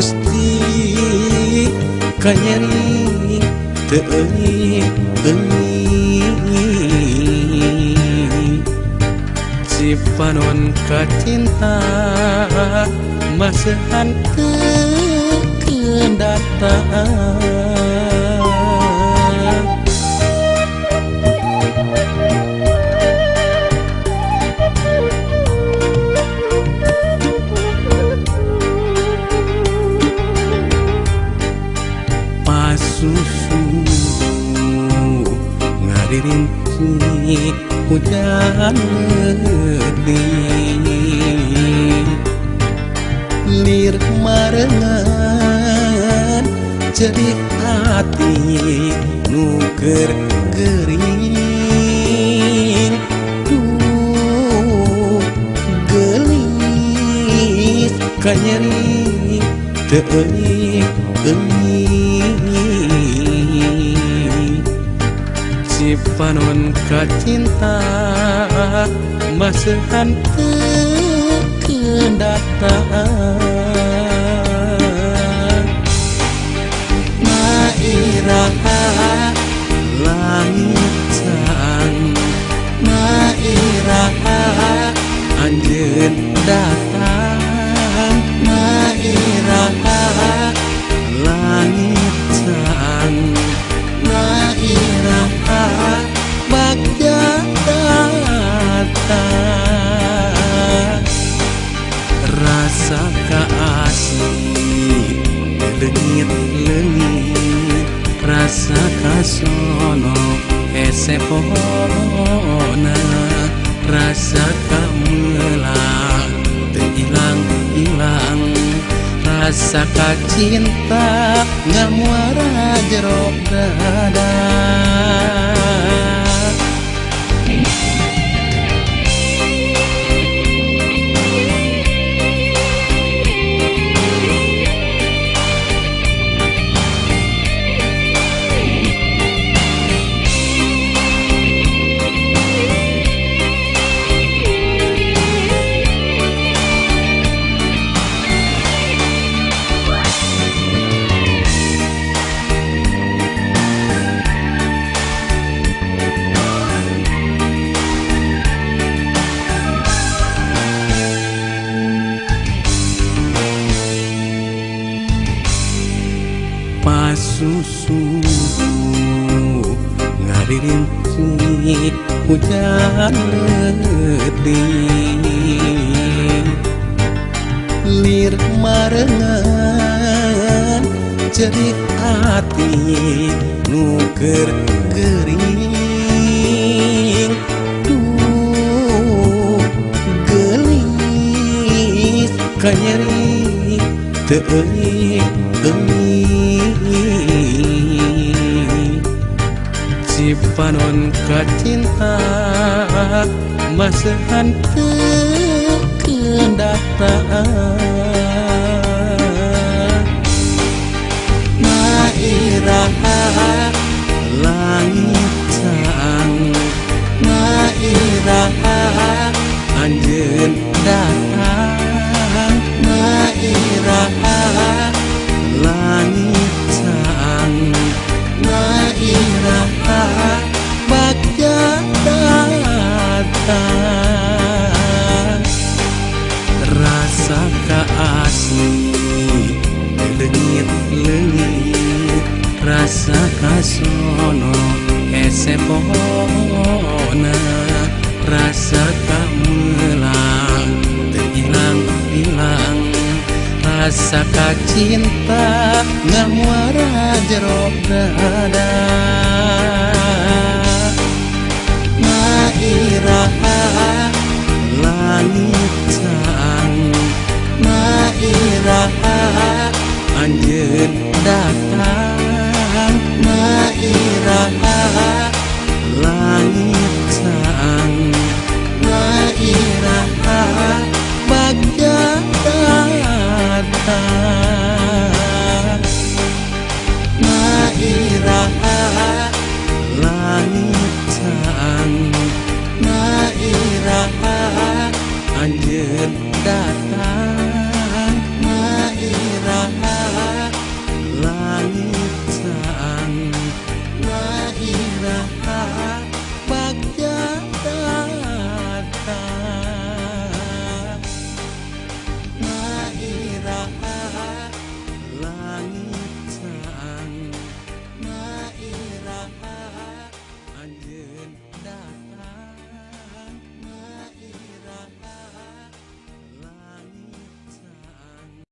Gusti kanyeri teu eueuh si panon kacinta masehan kedataan susu ngadirinci hujan leding lir marengan cerik hati nuker gering duh gelis kanyeri teu si panon kacinta masehan kedataan mairaha langit sang mairaha anjeun datang mairaha langit sang mairaha bagja datang rasa kaasih lengit-lengit rasa kasono hese pohona rasa kamelang teu ilang-ilang rasa kacinta ngamuara jero dada susu ngadirinci hujan leding lir marengan cerik hati nuker gering duh gelis kanyeri teu eueuh si panon kacinta masehan kedataan mairaha langit sang mairaha anjeun datang mairaha langit sang mairaha bagja datang rasa kaasih lengit-lengit rasa kasono hese pohona rasa kamelang teu ilang-ilang rasa kacinta ngamuara jero dada mairaha langit sang mairaha anjeun datang mairaha langit